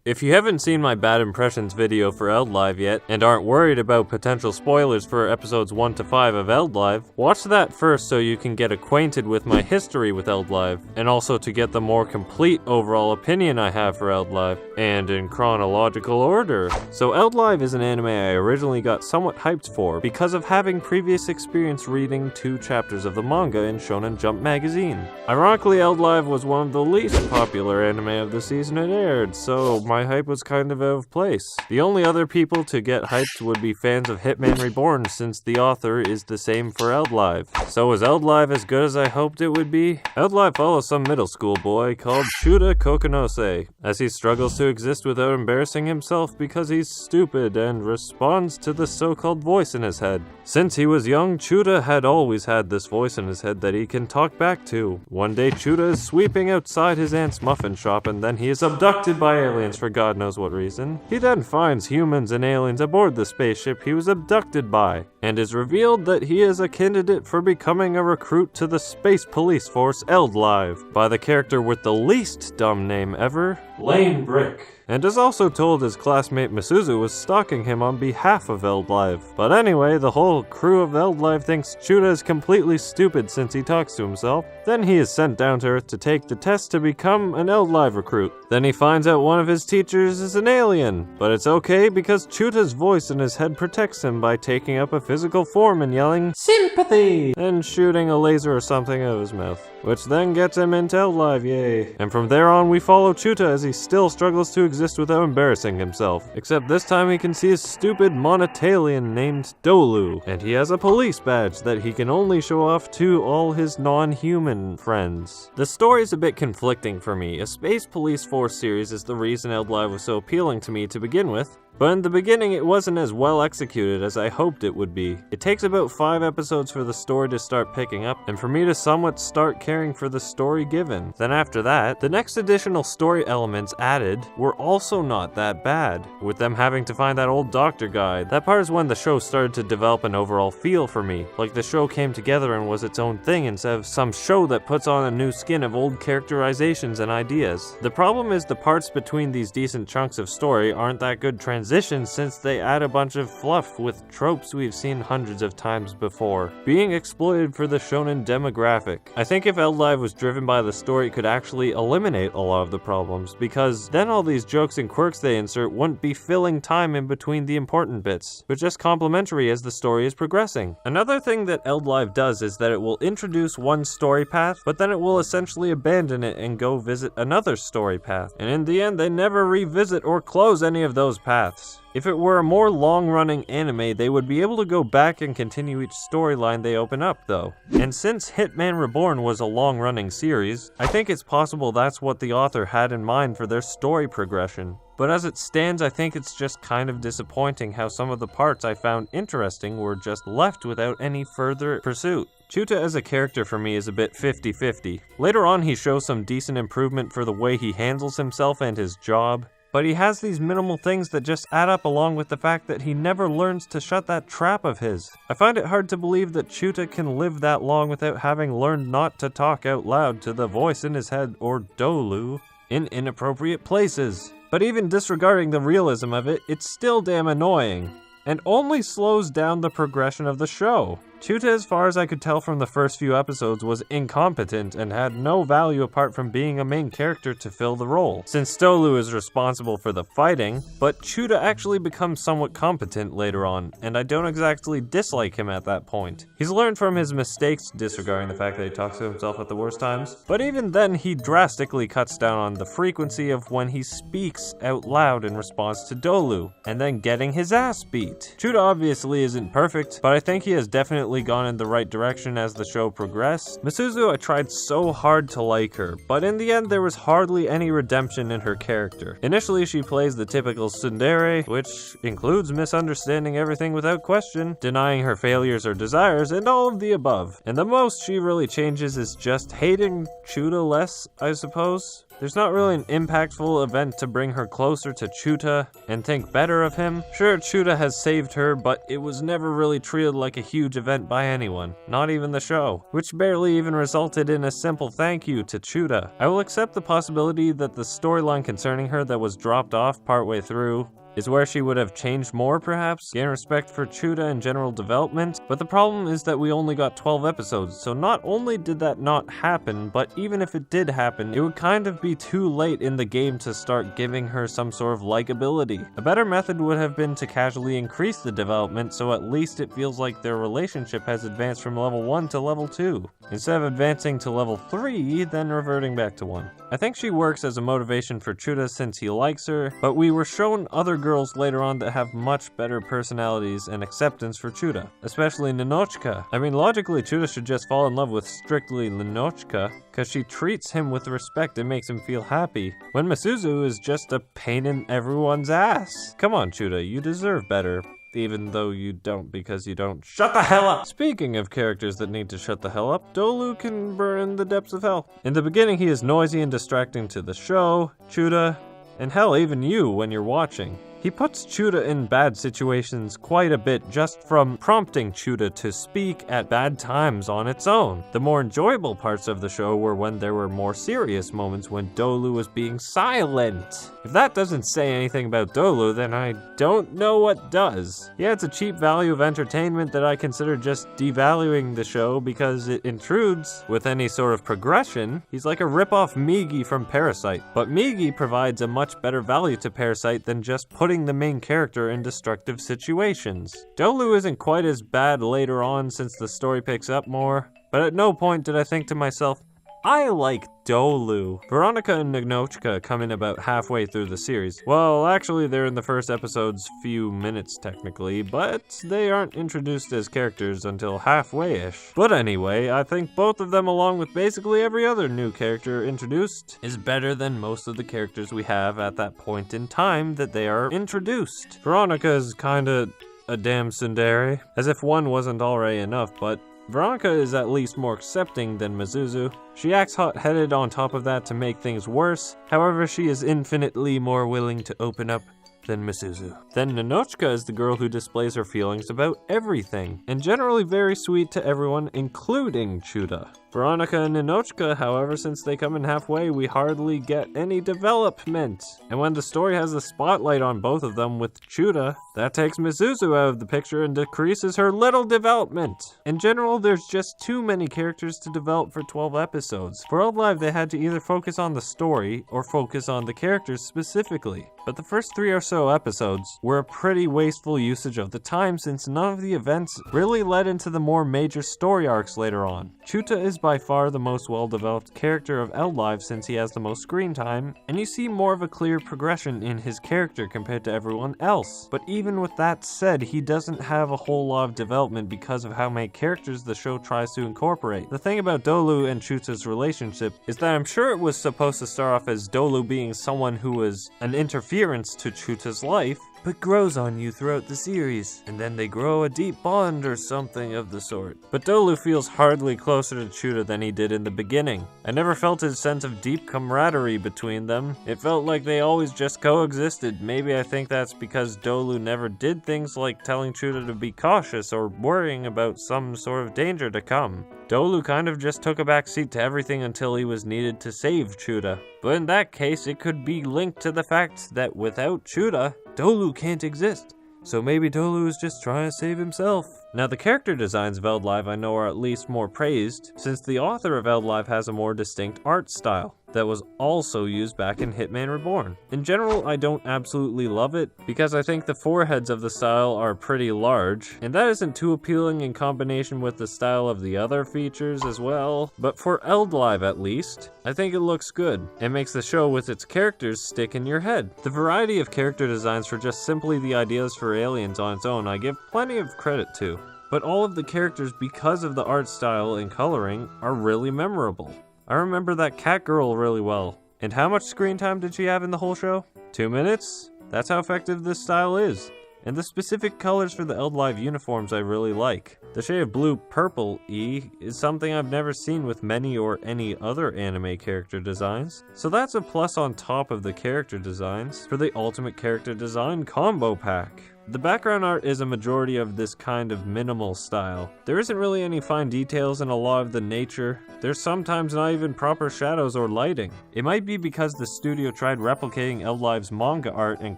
If you haven't seen my bad impressions video for ēlDLIVE yet, and aren't worried about potential spoilers for episodes 1 to 5 of ēlDLIVE, watch that first so you can get acquainted with my history with ēlDLIVE, and also to get the more complete overall opinion I have for ēlDLIVE, and in chronological order. So ēlDLIVE is an anime I originally got somewhat hyped for because of having previous experience reading 2 chapters of the manga in Shonen Jump magazine. Ironically, ēlDLIVE was one of the least popular anime of the season it aired, so my hype was kind of out of place. The only other people to get hyped would be fans of Hitman Reborn, since the author is the same for ēlDLIVE. So is ēlDLIVE as good as I hoped it would be? ēlDLIVE follows some middle school boy called Chuta Kokonose, as he struggles to exist without embarrassing himself because he's stupid and responds to the so-called voice in his head. Since he was young, Chuta had always had this voice in his head that he can talk back to. One day Chuta is sweeping outside his aunt's muffin shop, and then he is abducted by aliens for God knows what reason. He then finds humans and aliens aboard the spaceship he was abducted by, and is revealed that he is a candidate for becoming a recruit to the Space Police Force elDLIVE by the character with the least dumb name ever, Lane Brick, and is also told his classmate Misuzu was stalking him on behalf of elDLIVE. But anyway, the whole crew of elDLIVE thinks Chuta is completely stupid since he talks to himself. Then he is sent down to Earth to take the test to become an elDLIVE recruit. Then he finds out one of his teachers is an alien, but it's okay because Chuta's voice in his head protects him by taking up a physical form and yelling, "Sympathy!" and shooting a laser or something out of his mouth, which then gets him into elDLIVE, yay. And from there on we follow Chuta as he still struggles to exist without embarrassing himself, except this time he can see a stupid monotalian named Dolu, and he has a police badge that he can only show off to all his non-human friends. The story's a bit conflicting for me. A Space Police Force series is the reason elDLIVE was so appealing to me to begin with, but in the beginning it wasn't as well executed as I hoped it would be. It takes about 5 episodes for the story to start picking up, and for me to somewhat start caring for the story given. Then after that, the next additional story elements added were also not that bad, with them having to find that old doctor guy. That part is when the show started to develop an overall feel for me, like the show came together and was its own thing instead of some show that puts on a new skin of old characterizations and ideas. The problem is the parts between these decent chunks of story aren't that good transitions since they add a bunch of fluff with tropes we've seen hundreds of times before, being exploited for the shonen demographic. I think if elDLIVE was driven by the story, it could actually eliminate a lot of the problems, because then all these jokes and quirks they insert wouldn't be filling time in between the important bits, but just complimentary as the story is progressing. Another thing that elDLIVE does is that it will introduce one story path, but then it will essentially abandon it and go visit another story path, and in the end they never revisit or close any of those paths. If it were a more long-running anime, they would be able to go back and continue each storyline they open up, though. And since Hitman Reborn was a long-running series, I think it's possible that's what the author had in mind for their story progression. But as it stands, I think it's just kind of disappointing how some of the parts I found interesting were just left without any further pursuit. Chuta as a character for me is a bit 50-50. Later on he shows some decent improvement for the way he handles himself and his job, but he has these minimal things that just add up, along with the fact that he never learns to shut that trap of his. I find it hard to believe that Chuta can live that long without having learned not to talk out loud to the voice in his head or Dolu in inappropriate places. But even disregarding the realism of it, it's still damn annoying, and only slows down the progression of the show. Chuta, as far as I could tell from the first few episodes, was incompetent and had no value apart from being a main character to fill the role, since Dolu is responsible for the fighting, but Chuta actually becomes somewhat competent later on, and I don't exactly dislike him at that point. He's learned from his mistakes, disregarding the fact that he talks to himself at the worst times, but even then he drastically cuts down on the frequency of when he speaks out loud in response to Dolu, and then getting his ass beat. Chuta obviously isn't perfect, but I think he has definitely gone in the right direction as the show progressed. Misuzu, I tried so hard to like her, but in the end there was hardly any redemption in her character. Initially she plays the typical tsundere, which includes misunderstanding everything without question, denying her failures or desires, and all of the above. And the most she really changes is just hating Chuta less, I suppose. There's not really an impactful event to bring her closer to Chuta and think better of him. Sure, Chuta has saved her, but it was never really treated like a huge event by anyone, not even the show, which barely even resulted in a simple thank you to Chuta. I will accept the possibility that the storyline concerning her that was dropped off partway through is where she would have changed more, perhaps, gain respect for Chuta and general development, but the problem is that we only got 12 episodes, so not only did that not happen, but even if it did happen, it would kind of be too late in the game to start giving her some sort of likability. A better method would have been to casually increase the development so at least it feels like their relationship has advanced from level 1 to level 2, instead of advancing to level 3, then reverting back to 1. I think she works as a motivation for Chuta since he likes her, but we were shown other girls later on that have much better personalities and acceptance for Chuta, especially Ninochka. I mean, logically, Chuta should just fall in love with strictly Ninochka, because she treats him with respect and makes him feel happy, when Misuzu is just a pain in everyone's ass. Come on, Chuta, you deserve better. Even though you don't, because you don't shut the hell up! Speaking of characters that need to shut the hell up, Dolu can burn in the depths of hell. In the beginning, he is noisy and distracting to the show, Chuta, and hell, even you when you're watching. He puts Chuta in bad situations quite a bit just from prompting Chuta to speak at bad times on its own. The more enjoyable parts of the show were when there were more serious moments when Dolu was being silent. If that doesn't say anything about Dolu, then I don't know what does. Yeah, it's a cheap value of entertainment that I consider just devaluing the show because it intrudes with any sort of progression. He's like a rip-off Migi from Parasite, but Migi provides a much better value to Parasite than just putting the main character in destructive situations. Dolu isn't quite as bad later on since the story picks up more, but at no point did I think to myself, I like Dolu. Veronica and Ninochka come in about halfway through the series. Well, actually they're in the first episode's few minutes technically, but they aren't introduced as characters until halfway-ish. But anyway, I think both of them, along with basically every other new character introduced, is better than most of the characters we have at that point in time that they are introduced. Veronica is kinda a damn tsundere, as if one wasn't already enough, but Veronica is at least more accepting than Misuzu. She acts hot-headed on top of that to make things worse, however she is infinitely more willing to open up than Misuzu. Then Ninochka is the girl who displays her feelings about everything, and generally very sweet to everyone, including Chuta. Veronica and Ninochka, however, since they come in halfway, we hardly get any development. And when the story has the spotlight on both of them with Chuta, that takes Misuzu out of the picture and decreases her little development. In general, there's just too many characters to develop for 12 episodes. For elDLIVE, they had to either focus on the story or focus on the characters specifically. But the first 3 or so episodes were a pretty wasteful usage of the time since none of the events really led into the more major story arcs later on. Chuta is by far the most well-developed character of elDLIVE since he has the most screen time, and you see more of a clear progression in his character compared to everyone else. But even with that said, he doesn't have a whole lot of development because of how many characters the show tries to incorporate. The thing about Dolu and Chuta's relationship is that I'm sure it was supposed to start off as Dolu being someone who was an interference to Chuta's life, but grows on you throughout the series, and then they grow a deep bond or something of the sort. But Dolu feels hardly closer to Chuta than he did in the beginning. I never felt his sense of deep camaraderie between them. It felt like they always just coexisted. Maybe I think that's because Dolu never did things like telling Chuta to be cautious or worrying about some sort of danger to come. Dolu kind of just took a back seat to everything until he was needed to save Chuta. But in that case, it could be linked to the fact that without Chuta, Dolu can't exist. So maybe Dolu is just trying to save himself. Now the character designs of elDLIVE I know are at least more praised, since the author of elDLIVE has a more distinct art style that was also used back in Hitman Reborn. In general, I don't absolutely love it, because I think the foreheads of the style are pretty large, and that isn't too appealing in combination with the style of the other features as well. But for elDLIVE at least, I think it looks good, and makes the show with its characters stick in your head. The variety of character designs for just simply the ideas for aliens on its own I give plenty of credit to. But all of the characters, because of the art style and coloring, are really memorable. I remember that cat girl really well. And how much screen time did she have in the whole show? 2 minutes? That's how effective this style is. and the specific colors for the elDLIVE uniforms I really like. The shade of blue purple E is something I've never seen with many or any other anime character designs, so that's a plus on top of the character designs for the ultimate character design combo pack. The background art is a majority of this kind of minimal style. There isn't really any fine details in a lot of the nature. There's sometimes not even proper shadows or lighting. It might be because the studio tried replicating elDLIVE's manga art and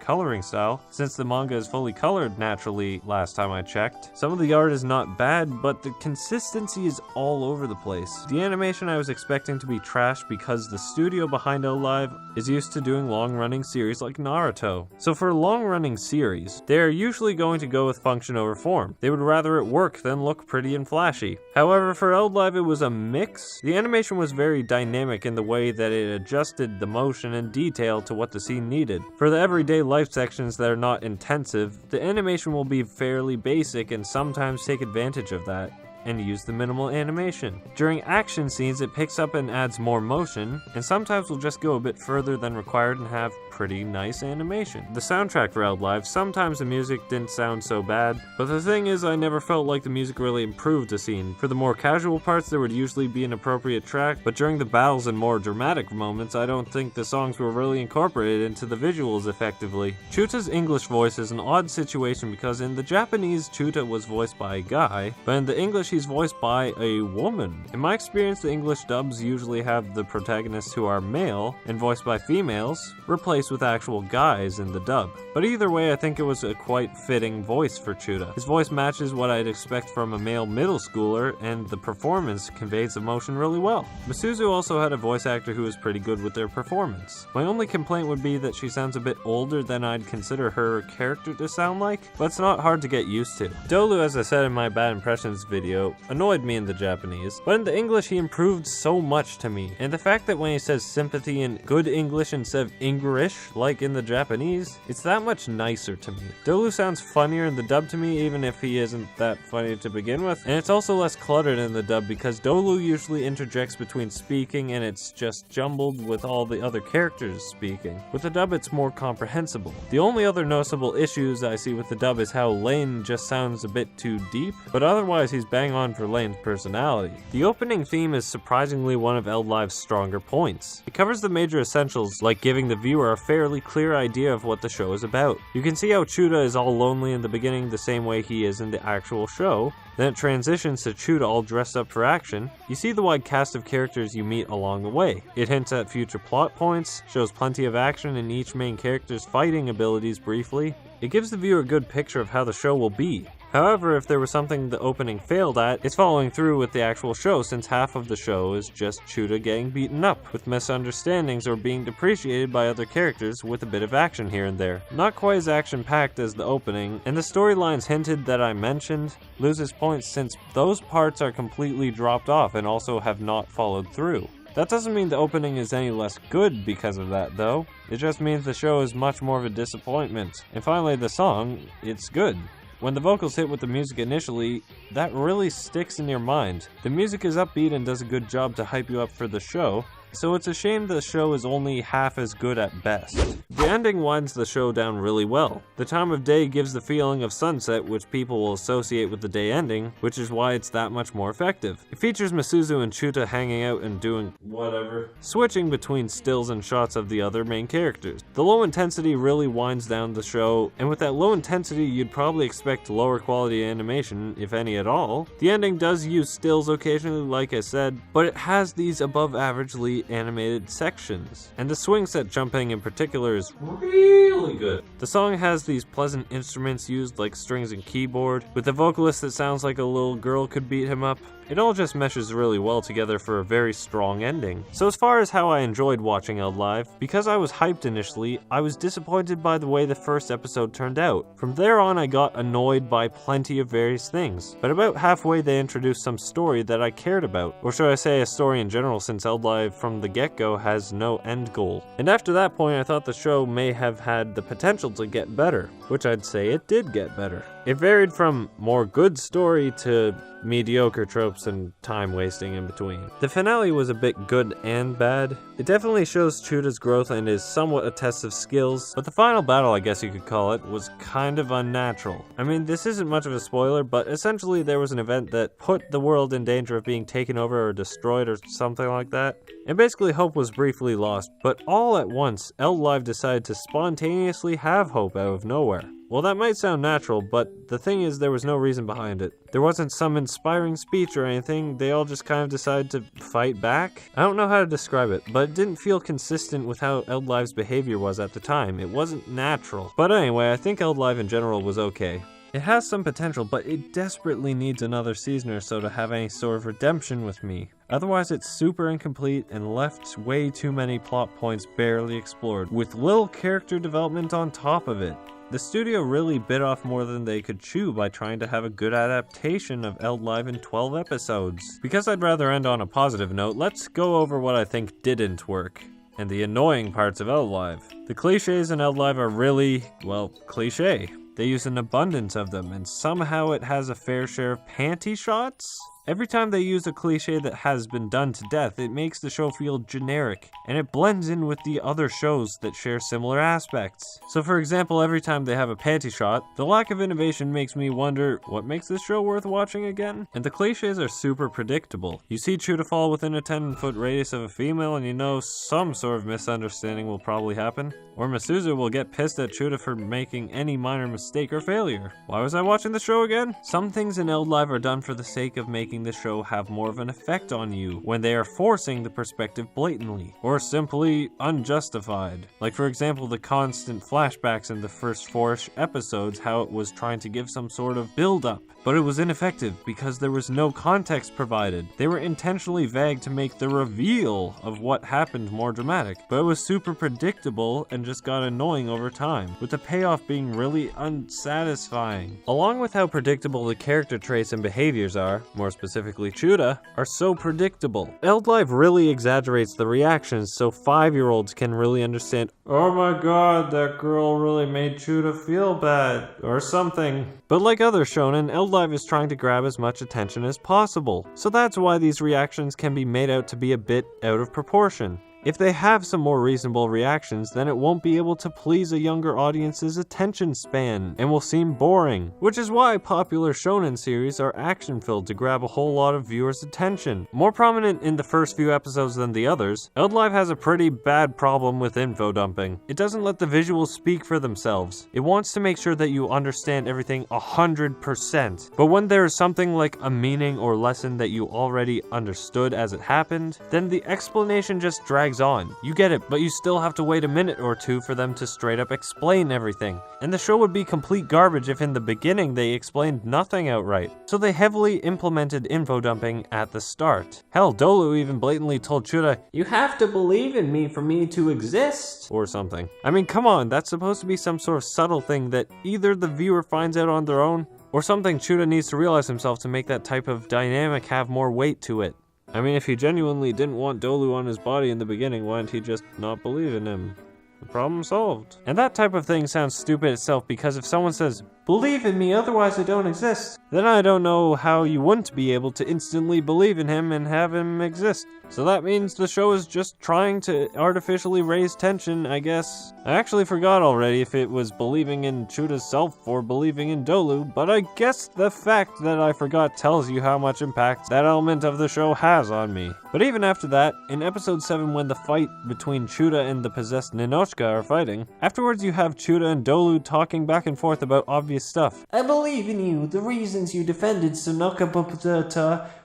coloring style, since the manga is fully colored naturally last time I checked. Some of the art is not bad, but the consistency is all over the place. The animation I was expecting to be trash because the studio behind elDLIVE is used to doing long-running series like Naruto. So for a long-running series, they're usually going to go with function over form. They would rather it work than look pretty and flashy. However, for elDLIVE it was a mix. The animation was very dynamic in the way that it adjusted the motion and detail to what the scene needed. For the everyday life sections that are not intensive, the animation will be fairly basic and sometimes take advantage of that and use the minimal animation. During action scenes, it picks up and adds more motion, and sometimes will just go a bit further than required and have pretty nice animation. The soundtrack for elDLIVE, sometimes the music didn't sound so bad, but the thing is I never felt like the music really improved a scene. For the more casual parts there would usually be an appropriate track, but during the battles and more dramatic moments I don't think the songs were really incorporated into the visuals effectively. Chuta's English voice is an odd situation because in the Japanese Chuta was voiced by a guy, but in the English he's voiced by a woman. In my experience the English dubs usually have the protagonists who are male and voiced by females replaced with actual guys in the dub. But either way, I think it was a quite fitting voice for Chuta. His voice matches what I'd expect from a male middle schooler, and the performance conveys emotion really well. Misuzu also had a voice actor who was pretty good with their performance. My only complaint would be that she sounds a bit older than I'd consider her character to sound like, but it's not hard to get used to. Dolu, as I said in my bad impressions video, annoyed me in the Japanese, but in the English he improved so much to me, and the fact that when he says sympathy in good English instead of English like in the Japanese, it's that much nicer to me. Dolu sounds funnier in the dub to me even if he isn't that funny to begin with, and it's also less cluttered in the dub because Dolu usually interjects between speaking and it's just jumbled with all the other characters speaking. With the dub it's more comprehensible. The only other noticeable issues I see with the dub is how Lane just sounds a bit too deep, but otherwise he's bang on for Lane's personality. The opening theme is surprisingly one of elDLIVE's stronger points. It covers the major essentials like giving the viewer a fairly clear idea of what the show is about. You can see how Chuta is all lonely in the beginning the same way he is in the actual show. Then it transitions to Chuta all dressed up for action. You see the wide cast of characters you meet along the way. It hints at future plot points, shows plenty of action in each main character's fighting abilities briefly. It gives the viewer a good picture of how the show will be. However, if there was something the opening failed at, it's following through with the actual show, since half of the show is just Chuta getting beaten up, with misunderstandings or being depreciated by other characters with a bit of action here and there. Not quite as action-packed as the opening, and the storylines hinted that I mentioned loses points since those parts are completely dropped off and also have not followed through. That doesn't mean the opening is any less good because of that though, it just means the show is much more of a disappointment. And finally the song, it's good. When the vocals hit with the music initially, that really sticks in your mind. The music is upbeat and does a good job to hype you up for the show, so it's a shame the show is only half as good at best. The ending winds the show down really well. The time of day gives the feeling of sunset, which people will associate with the day ending, which is why it's that much more effective. It features Misuzu and Chuta hanging out and doing whatever, switching between stills and shots of the other main characters. The low intensity really winds down the show, and with that low intensity you'd probably expect lower quality animation, if any at all. The ending does use stills occasionally like I said, but it has these above averagely animated sections, and the swing set jumping in particular is really good. The song has these pleasant instruments used like strings and keyboard, with a vocalist that sounds like a little girl could beat him up. It all just meshes really well together for a very strong ending. So as far as how I enjoyed watching elDLIVE, because I was hyped initially, I was disappointed by the way the first episode turned out. From there on I got annoyed by plenty of various things, but about halfway they introduced some story that I cared about, or should I say a story in general, since elDLIVE from the get-go has no end goal. And after that point I thought the show may have had the potential to get better, which I'd say it did get better. It varied from more good story to mediocre tropes setups and time wasting in between. The finale was a bit good and bad. It definitely shows Chuda's growth and is somewhat a test of skills, but the final battle, I guess you could call it, was kind of unnatural. I mean, this isn't much of a spoiler, but essentially there was an event that put the world in danger of being taken over or destroyed or something like that. And basically hope was briefly lost, but all at once, ēlDLIVE decided to spontaneously have hope out of nowhere. Well, that might sound natural, but the thing is there was no reason behind it. There wasn't some inspiring speech or anything, they all just kind of decided to fight back? I don't know how to describe it, but it didn't feel consistent with how ēlDLIVE's behavior was at the time. It wasn't natural. But anyway, I think ēlDLIVE in general was okay. It has some potential, but it desperately needs another season or so to have any sort of redemption with me. Otherwise, it's super incomplete and left way too many plot points barely explored, with little character development on top of it. The studio really bit off more than they could chew by trying to have a good adaptation of ēlDLIVE in 12 episodes. Because I'd rather end on a positive note, let's go over what I think didn't work, and the annoying parts of ēlDLIVE. The cliches in ēlDLIVE are really, well, cliché. They use an abundance of them, and somehow it has a fair share of panty shots? Every time they use a cliche that has been done to death, it makes the show feel generic, and it blends in with the other shows that share similar aspects. So for example, every time they have a panty shot, the lack of innovation makes me wonder, what makes this show worth watching again? And the cliches are super predictable. You see Chuda fall within a 10-foot radius of a female, and you know some sort of misunderstanding will probably happen. Or Masuza will get pissed at Chuda for making any minor mistake or failure. Why was I watching the show again? Some things in ēlDLIVE are done for the sake of making the show have more of an effect on you when they are forcing the perspective blatantly, or simply unjustified. Like for example, the constant flashbacks in the first 4-ish episodes, how it was trying to give some sort of build-up. But it was ineffective because there was no context provided. They were intentionally vague to make the reveal of what happened more dramatic, but it was super predictable and just got annoying over time, with the payoff being really unsatisfying. Along with how predictable the character traits and behaviors are, more specifically Chuda, are so predictable. ēlDLIVE really exaggerates the reactions so 5-year-olds can really understand, oh my god, that girl really made Chuda feel bad, or something. But like other shonen, ēlDLIVE is trying to grab as much attention as possible, so that's why these reactions can be made out to be a bit out of proportion. If they have some more reasonable reactions, then it won't be able to please a younger audience's attention span, and will seem boring. Which is why popular shonen series are action-filled to grab a whole lot of viewers' attention. More prominent in the first few episodes than the others, ēlDLIVE has a pretty bad problem with info dumping. It doesn't let the visuals speak for themselves. It wants to make sure that you understand everything 100%. But when there is something like a meaning or lesson that you already understood as it happened, then the explanation just drags on. You get it, but you still have to wait a minute or two for them to straight up explain everything. And the show would be complete garbage if in the beginning they explained nothing outright. So they heavily implemented info dumping at the start. Hell, Dolu even blatantly told Chuda, "You have to believe in me for me to exist," or something. I mean, come on, that's supposed to be some sort of subtle thing that either the viewer finds out on their own, or something Chuda needs to realize himself to make that type of dynamic have more weight to it. I mean, if he genuinely didn't want Dolu on his body in the beginning, why didn't he just not believe in him? The problem solved. And that type of thing sounds stupid itself, because if someone says, "Believe in me, otherwise I don't exist," then I don't know how you wouldn't be able to instantly believe in him and have him exist. So that means the show is just trying to artificially raise tension, I guess. I actually forgot already if it was believing in Chuda's self or believing in Dolu, but I guess the fact that I forgot tells you how much impact that element of the show has on me. But even after that, in episode 7 when the fight between Chuda and the possessed Ninochka are fighting, afterwards you have Chuda and Dolu talking back and forth about obvious stuff. "I believe in you. The reasons you defended Sonoka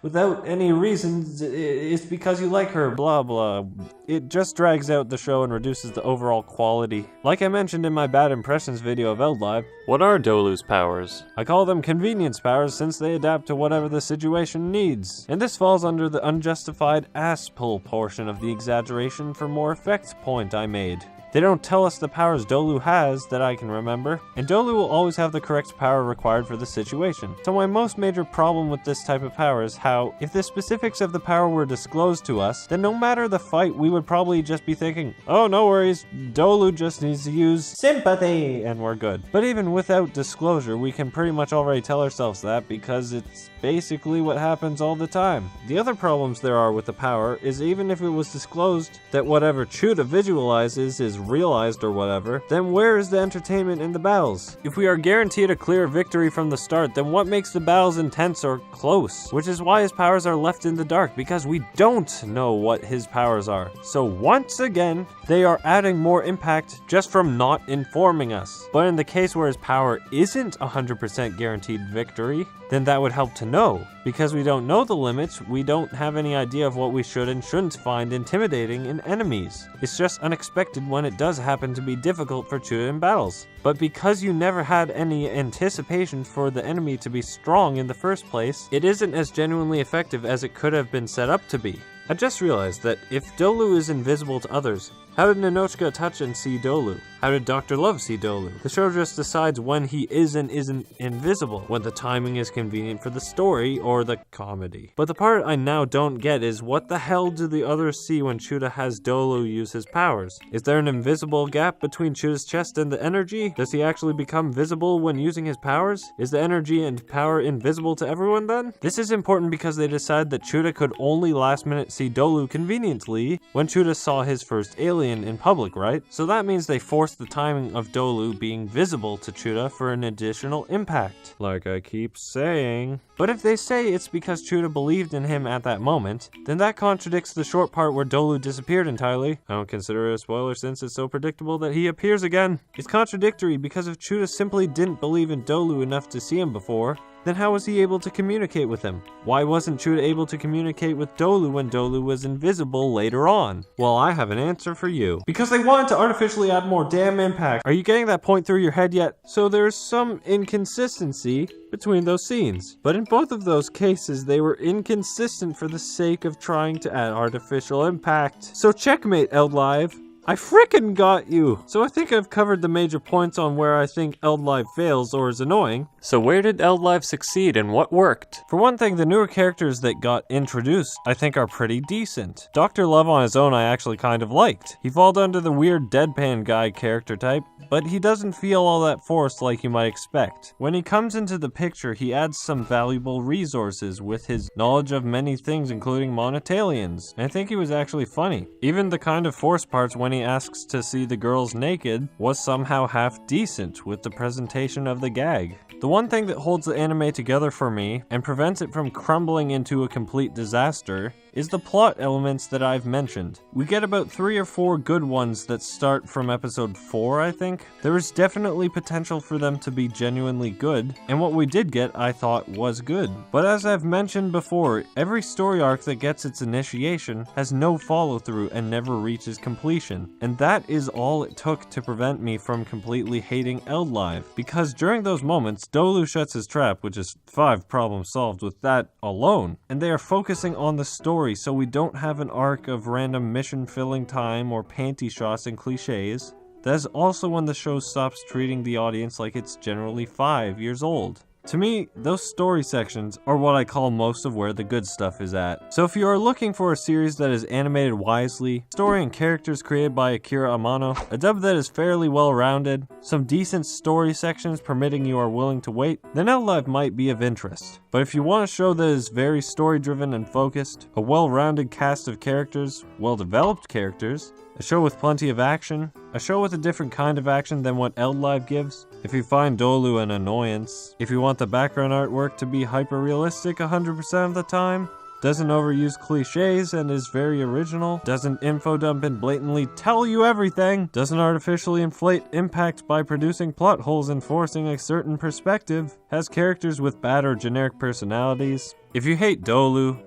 without any reasons is because you like her, blah blah." It just drags out the show and reduces the overall quality. Like I mentioned in my bad impressions video of ēlDLIVE, what are Dolu's powers? I call them convenience powers since they adapt to whatever the situation needs. And this falls under the unjustified ass pull portion of the exaggeration for more effect point I made. They don't tell us the powers Dolu has that I can remember, and Dolu will always have the correct power required for the situation. So my most major problem with this type of power is how, if the specifics of the power were disclosed to us, then no matter the fight, we would probably just be thinking, oh, no worries, Dolu just needs to use sympathy, and we're good. But even without disclosure, we can pretty much already tell ourselves that because it's basically what happens all the time. The other problems there are with the power is even if it was disclosed that whatever Chuda visualizes is realized or whatever, then where is the entertainment in the battles? If we are guaranteed a clear victory from the start, then what makes the battles intense or close? Which is why his powers are left in the dark, because we don't know what his powers are. So once again, they are adding more impact just from not informing us. But in the case where his power isn't 100% guaranteed victory, then that would help to know. Because we don't know the limits, we don't have any idea of what we should and shouldn't find intimidating in enemies. It's just unexpected when it does happen to be difficult for Chuda in battles. But because you never had any anticipation for the enemy to be strong in the first place, it isn't as genuinely effective as it could have been set up to be. I just realized that if Dolu is invisible to others, how did Nanochka touch and see Dolu? How did Dr. Love see Dolu? The show just decides when he is and isn't invisible, when the timing is convenient for the story or the comedy. But the part I now don't get is what the hell do the others see when Chuda has Dolu use his powers? Is there an invisible gap between Chuda's chest and the energy? Does he actually become visible when using his powers? Is the energy and power invisible to everyone then? This is important because they decide that Chuda could only last minute see Dolu conveniently when Chuda saw his first alien in public, right? So that means they forced the timing of Dolu being visible to Chuda for an additional impact, like I keep saying. But if they say it's because Chuda believed in him at that moment, then that contradicts the short part where Dolu disappeared entirely. I don't consider it a spoiler since it's so predictable that he appears again. It's contradictory because if Chuda simply didn't believe in Dolu enough to see him before, then how was he able to communicate with him? Why wasn't Chuda able to communicate with Dolu when Dolu was invisible later on? Well, I have an answer for you. Because they wanted to artificially add more damn impact. Are you getting that point through your head yet? So there's some inconsistency between those scenes. But in both of those cases, they were inconsistent for the sake of trying to add artificial impact. So checkmate, elDLIVE. I frickin' got you! So I think I've covered the major points on where I think elDLIVE fails or is annoying. So where did elDLIVE succeed and what worked? For one thing, the newer characters that got introduced I think are pretty decent. Dr. Love on his own I actually kind of liked. He falls under the weird deadpan guy character type, but he doesn't feel all that forced like you might expect. When he comes into the picture, he adds some valuable resources with his knowledge of many things including monotalians. And I think he was actually funny. Even the kind of forced parts when he asks to see the girls naked was somehow half decent with the presentation of the gag. The one thing that holds the anime together for me and prevents it from crumbling into a complete disaster is the plot elements that I've mentioned. We get about 3 or 4 good ones that start from episode 4, I think. There is definitely potential for them to be genuinely good, and what we did get I thought was good. But as I've mentioned before, every story arc that gets its initiation has no follow through and never reaches completion. And that is all it took to prevent me from completely hating elDLIVE, because during those moments, Dolu shuts his trap, which is 5 problems solved with that alone, and they are focusing on the story so we don't have an arc of random mission filling time or panty shots and cliches. That is also when the show stops treating the audience like it's generally 5 years old. To me, those story sections are what I call most of where the good stuff is at. So if you are looking for a series that is animated wisely, story and characters created by Akira Amano, a dub that is fairly well-rounded, some decent story sections permitting you are willing to wait, then elDLIVE might be of interest. But if you want a show that is very story-driven and focused, a well-rounded cast of characters, well-developed characters, a show with plenty of action, a show with a different kind of action than what elDLIVE gives, if you find Dolu an annoyance, if you want the background artwork to be hyper-realistic 100% of the time, doesn't overuse cliches and is very original, doesn't infodump and blatantly tell you everything, doesn't artificially inflate impact by producing plot holes and forcing a certain perspective, has characters with bad or generic personalities. If you hate Dolu,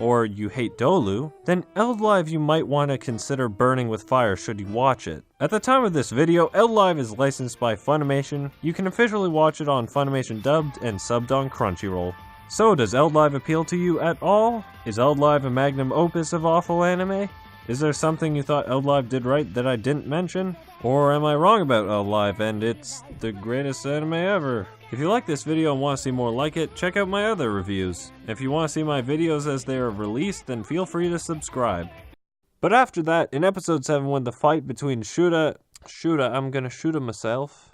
or you hate Dolu, then elDLIVE you might want to consider burning with fire should you watch it. At the time of this video, elDLIVE is licensed by Funimation. You can officially watch it on Funimation dubbed and subbed on Crunchyroll. So does elDLIVE appeal to you at all? Is elDLIVE a magnum opus of awful anime? Is there something you thought ēlDLIVE did right that I didn't mention? Or am I wrong about ēlDLIVE and it's the greatest anime ever? If you like this video and want to see more like it, check out my other reviews. If you want to see my videos as they are released, then feel free to subscribe. But after that, in episode 7, when the fight between I'm gonna shoot him myself.